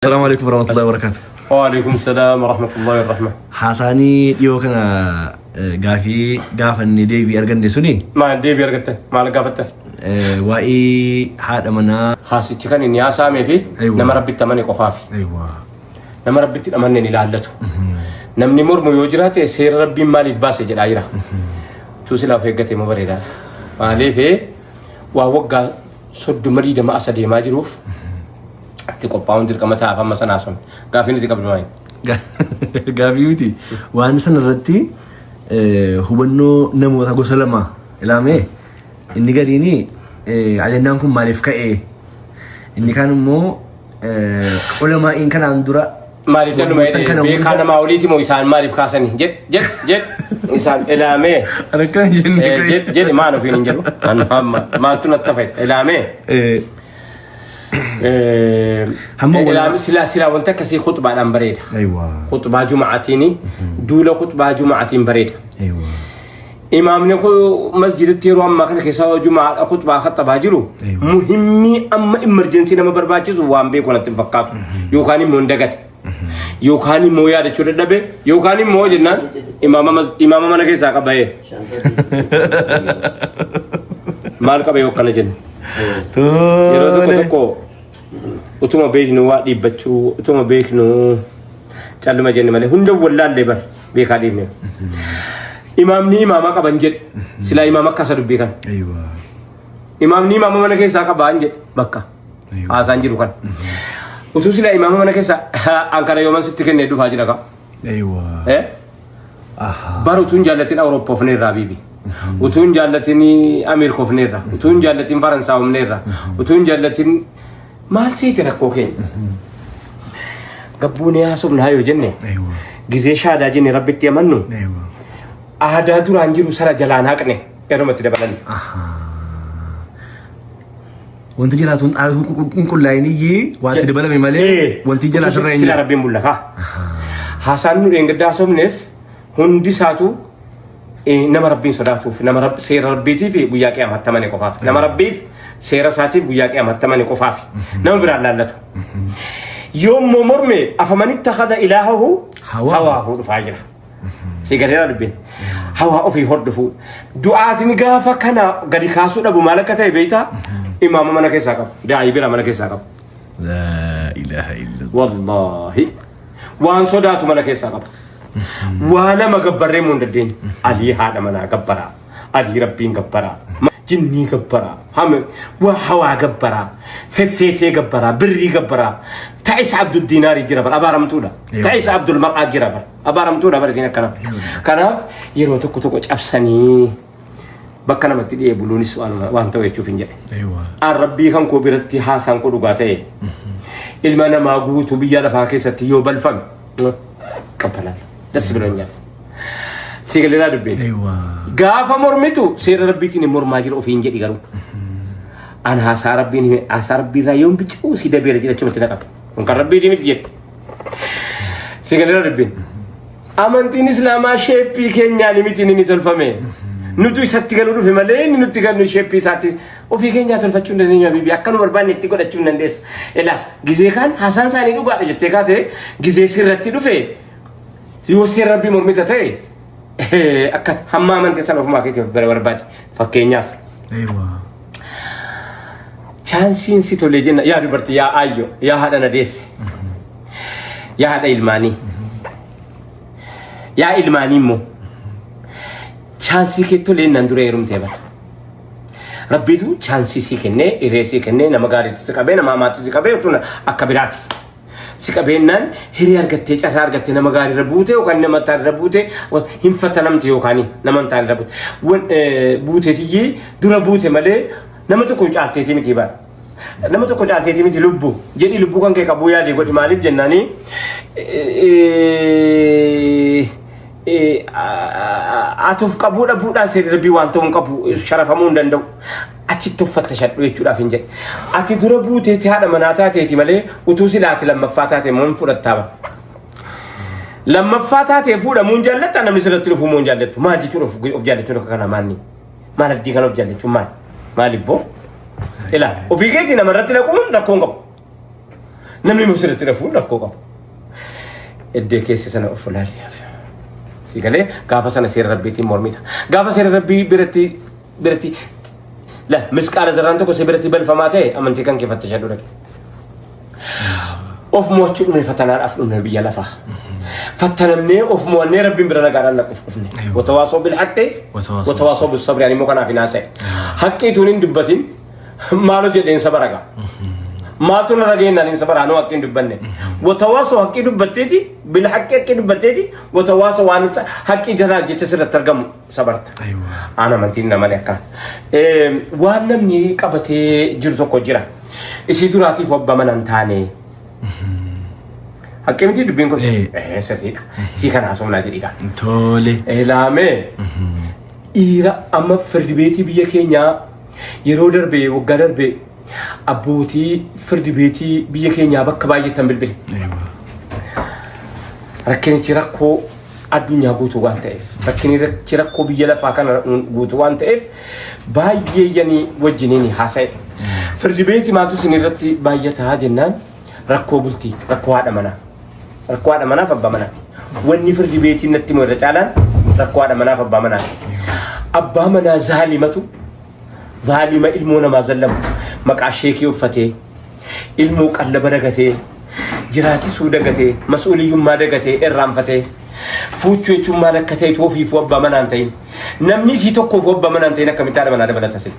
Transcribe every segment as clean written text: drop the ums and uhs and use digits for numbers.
السلام عليكم ورحمة الله وبركاته. وعليكم السلام ورحمة الله وبركاته. حساني ديو كنا غافني دي بيرغن سوني ما دي بيرغت ما لغافت واي هذا منا حاسي كان اني اسامي في لما ربي تمني قفافي ايوه لما ربي تمني لالته نمني مر مو يوجرات سير ربي مالك باس جدايرا توسلا فيغتي مبريدا مالي في ووغا سد مريد ما اسدي ما جروف تكو باوندر كما تعرف ما سناسون غافيني تقبل معي غافيوتي وان سنرتي هوبنو نمو تاغو سلامه الامي اني غاديني علينانكم مالف كاي اني كان مو علماء ان كان اندرا مالف تنو مي كان ماوليتي مو يسان مالف كاسني جد انسان الامي انا كان جد ما نفين نجلو انا ما تنتفق الامي الامي سلا وانت كسي خطبه عن بريد ايوه خطبه جمعتيني دوله خطبه جمعتين بريد ايوه امامنا مسجد التيرو اما كان كيساو جمعه خطبه خطبه جلو مهمي اما امرجنسي نما برباچ وان بي كنت فقط يوكاني موندغت يوكاني مو يا دچو دبه يوكاني مو جنا امام من كيسا كباي مال كباي وكنا جن تو يرو تكو utuma beeknu waa dhibbachuu utuma beeknu calluma jenne malee hunda wallaalle bar beekaa dhiibne imaamni imaama qaban jedhe silaa imaama akka isa dubbii kan imaamni imaama mana keessaa qabaan jedhe bakka haasaan jiru kan utuu silaa imaama mana keessaa ankara yooman sitti kennee dhufaa jira ka bar utuun jaallatiin awurooppaa ofneerraa biibi utuun jaallatiin ameerika ofneerraa utuun jaallatiin faransaa ofneerraa utuun jaallatiin maal seeti rakkoo keenya gabbuun yaasofna hayo jenne gizee shaadaa jenne rabbitti amannu aadaa duraan jiru sara jalaan haqne yerumatti dabalan wanti jiraatuun qulqullaa'iniyyi wanti dabalame malee wanti jalaa sirra hin sila rabbiin bullaka haasaan nu dheengaddaa haasofneef hundi isaatu nama rabbiin sodaatuuf nama seera rabbiitiif guyyaa qiyamatti amane qofaaf nama rabbiif seera saatiif guyyaa qiyamatti amane qofaaf nama biraan laallatu yoom morme afamani ittakhadha ilaahahu hawaahu dhufaa jira sigareera dubbin hawaa ofii hordofu du'aatiin gaafa kana gadi kaasuu dhabu maal akka ta'e beeytaa imaama mana keessaa qabu daa'ii bira mana keessaa qabu la ilaha illa wallahi waan sodaatu mana keessaa qabu waa nama gabbarree mun daddeenya alii haadha manaa gabbaraa alii rabbiin gabbaraa jinni gabbaraa hame waa hawaa gabbaraa feffeetee gabbaraa birrii gabbaraa ta'is abdul diinaari jira bar abaaramtuudha ta'is abdul maqaa jira bar abaaramtuudha bar isin akkana kanaaf yeroo tokko tokko cabsanii bakka namatti dhiyee buluunis waan ta'u jechuuf hin jedhe an rabbii kan koo biratti haasaan koo dhugaa ta'e ilma namaa guutuu biyya lafaa keessatti yoo balfame qabbalaan das bilonya sigalera dubbe gaafa mormitu seera rabbiitiin mormaa jira ofiin jedhi garuu an haasa rabbiin haasa rabbii raayyoon bichuu si dabeera jira chumatti naqata kun kan rabbiitiin miti jedhe sigalera dubbe amantiin islaamaa sheeppii keenyaan miti ni tolfame nutu isatti galuu dhufe malee inni nutti galnu sheeppii isaatti ofii keenyaa tolfachuu hin dandeenyu bibi akka nu barbaanne itti godhachuu hin dandeessu ela gizee kan haasaan isaanii dhugaadha jettee kaate gizee sirratti dhufe yoo seera rabbii mormita ta'e akka hamma amantii sana ofumaa keetiif barbaade fakkeenyaaf chaansiin si tolee jenna yaa dubartii yaa ayyo yaa haadha na deesse yaa haadha ilmaanii yaa ilmaanii immoo chaansii kee tolee nan dura heerumtee bara rabbiitu chaansii si kennee iree si kennee nama gaariitti si qabee nama hamaatti si qabee akka biraati si qabeennan hiri argattee casaa argattee nama gaarii irra buute yookaan nama taan irra buute hin fatanamte yookaan nama taan irra buute buuteetiyyi dura buute malee nama tokko caalteetii miti bara nama tokko caalteetii miti lubbu jedhi lubbu kan kee qabu yaadii godhi maaliif jennaani atuuf qabuudha buudhaan seera rabbii waan ta'uun qabu sharafamuu hin danda'u achitti uffatta shadhu jechuudhaaf hin jedhe ati dura buuteeti haadha manaa taateeti malee utuu silaati lammaffaa taate mun fudhattaa bara lammaffaa taatee fuudhamuun jaallatta namni sirratti dhufuu muun jaallattu maal jechuun of jaallachuun akka kana maanni maal addii kan of jaallachuun maal maalibboo ila ofii keetii namarratti dhaquun rakkoon qabu نمني مسيرة تلفون لكوكا الديكي سنة أفلالي في قال لي قافة سنة سير ربيتي مورميتا قافة سير ربي برتي لا مسكارة زرانتو كو سيبرتي بالفماتي أمنتي كان كيف تشهدوا لك أوف موتشو من فتنار أفلو من البيا لفا فتنمني أوف مواني ربي برنا قارن لك أفني وتواصوا بالحق وتواصوا بالصبر يعني مو كان في ناس حقي تونين دبتين ما له جدين صبرك ما تون رجعنا نين صبر أنا وقتين دبني وتواصوا حقي دبتيتي بالحق حقي دبتيتي وتواصوا وانت حقي جرا جتسر ترجم صبرت أيوة أنا منتين نمالك وانا مني كبتي جرزو كجرا إسيدوراتي فوق بمن تاني حقي متي دبين كل سرتي سيكان حسوم نادي ديكا تولي لامي إيرا أما فرد بيتي بيكينيا يرودر بي وقدر بي أبوتي فرد بيتي بيكينيا بكباية تنبل بي ركني تراكو الدنيا قوتو وان تأف ركني تراكو بيلا فاكان قوتو وان تأف باية يعني وجنيني حاسد فرد بيتي ما تسني رتي باية هاجنان ركو بلتي ركو هذا منا فبمنا واني فرد بيتي نتي مرتالا ركو هذا منا فبمنا أبا منا ظالمتو ظالمة إلمونا ما ظلم مقعشيكي وفتي إلموك ألا برقتي جراتي سودقتي مسؤولي ما دقتي إرام فتي فوتشو ما لكتي توفي فوبا منانتين نمني سيتوكو فوبا منانتين كمتار منا دبلتا سي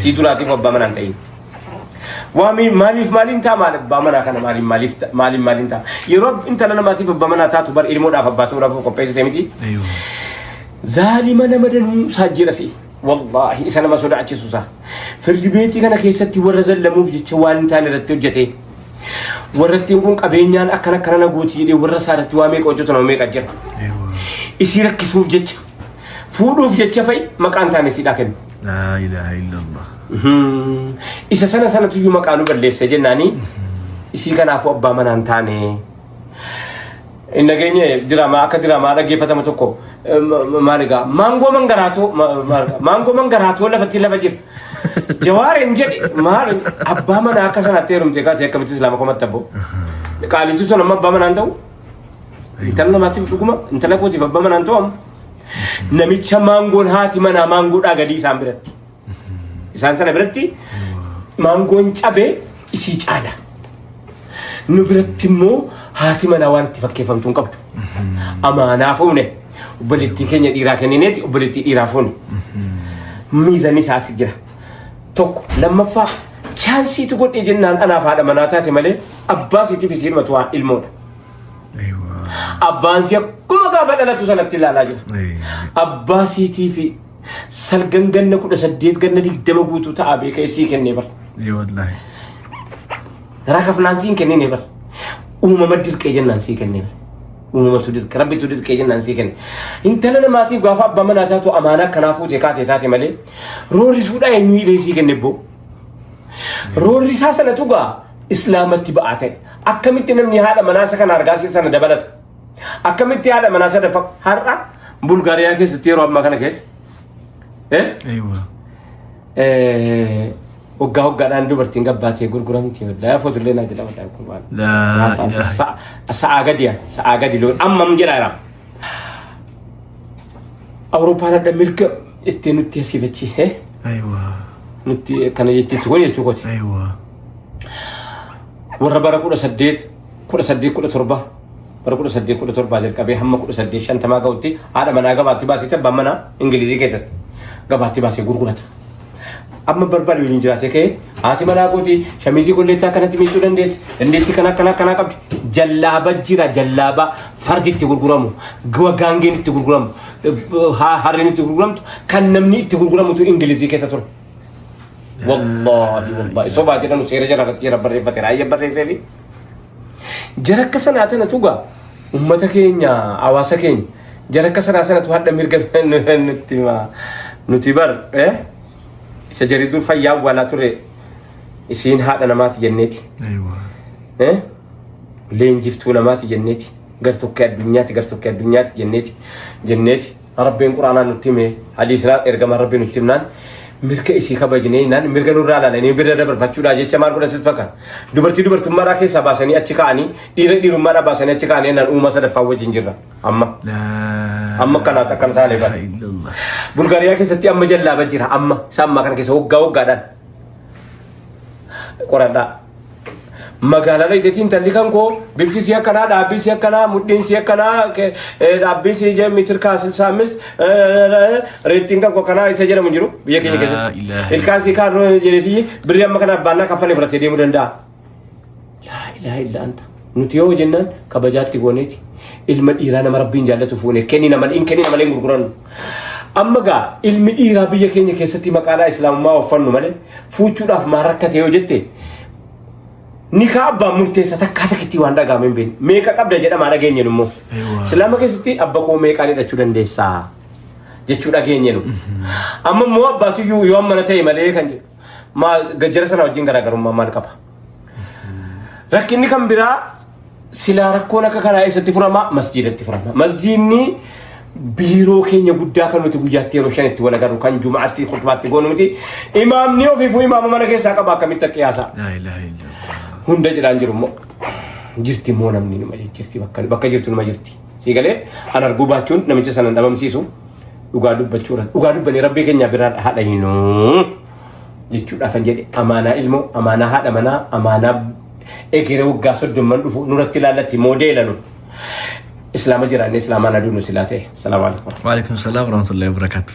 سيتولاتي فوبا منانتين وامي مالين تا مال بامنا كان مالين تا يرب انت لنا ما تفوبا منا تاتو بر إلمو دا فباتو رافو كوبيسي تيمتي أيوة ظالمة نمدن ساجرسي والله إسانا ما سوداء سوسا فرد بيتي كان كيستي ورزل لموف جيتش وان تاني رتو جتي ورتي نكون قبينيان أكنا كنا قوتي دي ورسارتي واميك وجوتنا وميك أجر إسيرك كسوف جيتش فودوف جيتش فاي مكان تاني سيداكن لا إله إلا الله إسا سنة تيجي مكانو بلسة جناني إسي كان أفو أبا منان تاني إنه جيني دراما أكا دراما رجي فتما توكو مالك مانغو منغراتو لا فتي لا فجر جوار انجل مال ابا من اكسنا تيرم جكا تي كمتي اسلام كما تبو قال انت سو لما ابا من انتو انت لما ما تفكما انت لا كوتي ابا من انتو نميچ مانغون هاتي منا مانغو دغدي سامبرت إسان سنة برتي مانغون چابه إسي چالا نبرتي مو هاتي منا وانتي فكي فهمتون قبل أما نافونه وبلتي كينيا إيراكنينيتي وبلتي إيرافون ميزاني ساسي جرا توك لما فا chaansii tu godhe jennaan anaaf haadha manaa taate malee abbaa siitiif isiin matuwaa ilmoodha. Abbaan si akkuma gaafa dhalatu sanatti ilaalaa jira. Abbaa siitiif salgan ganna 18 ganna 20 guutuu ta'aa beeka isii kennee bara. Wallaahi. Raaka filaansiin kennee bara. Uumama dirqee jennaan sii kennee bara. Uumamatu dirqee rabbitu dirqee jennaan sii kenne. Intala namaatiif gaafa abbaa manaa taatu amaanaa kanaafuu kaatee taate malee roorisuudha eenyu hidhee sii kenne boo. Roorri isaa sana tugaa islaamatti ba'ate akkamitti namni haadha manaa kana argaasiisa sana dabalata akkamitti haadha manaa sana har'a Bulgaariyaa keessatti yeroo ammaa kana keessa waggaa waggaadhaan dubartiin gabbaatee gurguramti laa footollee naa jedhama sa'aa gadi loon ammam jedhaara Awurooppaan adda mirga ittiin nutti asiifachi nuti kana yetti tuqon yechuu kooti. Warra bara 18 jalqabee hamma 18 ga'utti haadha manaa gabaatti baasite abbaan manaa Ingilizii keessatti gabaatti baasee gurgurata. Amma barbaadu hin jiraate ka'ee haati manaa kooti shamizii kolleettaa kanatti miicuu dandeetti kana qabdi jallaaba jira jallaaba fardi itti gurguramu gaangeen itti gurguramu harreen itti gurguramtu kan namni itti gurguramutu Ingilizii keessa ture. والله صباح جدا نسير جرا كتير بري فترة أي بري سبي جرا كسنة أتنا توجا أمتك إنيا أواسك إن جرا كسنة أتنا توهاد ميرك نتيبر سجريدور فيا ولا ترى إسين هذا نمات جنتي لين جفتوا نمات جنتي قرتوا كالدنيا جنتي ربنا القرآن نتيمه حديثنا إرجع ربنا نتيمنا mirga isii kabajnee naan mirga nurraa laalanii bira dabarfachuudha jecha maal godha silfakan dubartummaa keessaa baasanii achi kaa'anii dhiirummaa baasanii achi kaa'anii naan uuma sadaffaa wajjin jirra amma kanaat akkana taalee bara Bulgaariyaa keessatti amma jallaaba jira amma sammaa kana keessa waggaadhaan qoradhaa magaalaa dhaydeetiin talli kan koo bifti si akkanaa dhaabbii si akkanaa mudhiin si akkanaa dhaabbii si jee mitir kaasil saamis reettiin kan koo kanaa isa jedhamu jiru biyya keenya keessatti ilkaan si kaarnoo jedhetii birrii amma kana abbaannaa kaffalee fudhatee deemuu danda'a. Laa ilaaha illa anta nuti yoo jennaan kabajaatti gooneeti ilma dhiiraa nama rabbiin jaallatu fuune kenni namalee gurgurannu. Amma gaa ilmi dhiiraa biyya keenya keessatti maqaalaa islaamummaa uffannu malee fuuchuudhaaf maal rakkate yoo jette Nika abba murteessa takka takkitti waan dhagaame hin beekne meeqa qabda jedhama dhageenye immoo islaama keessatti abba koo meeqaan hidhachuu dandeessaa jechuu dhageenye amma immoo abbaatu yoo mana ta'e malee kan jedhu gajjara sana wajjin garaagarummaa maal qaba rakkinni kan biraa silaa rakkoon akka kanaa eessatti furama masjiidatti furama masjiidni biiroo keenya guddaa kan nuti guyyaatti yeroo shanitti wal agarru kan jumaatti khutbaatti goonu miti imaamni ofiifuu imaama mana keessaa qaba akkamitti qiyaasa hunda jedhaan jiru immoo jirti immoo namni nama jirti bakka jirtu nama jirti si galee an arguu baachuun namicha sana dhabamsiisu dhugaa dubbachuudha dhugaa dubbanii rabbii keenya biraa haadha hinuu jechuudhaaf an jedhe amaanaa ilmoo amaanaa haadha manaa amaanaa egeree waggaa 30 dhufu nuratti ilaallatti moodeelanu islaama jiraanne islaamaan aduunu silaa ta'e salaamu alaikum wa alaikum salaam wa rahmatullahi wa barakatuh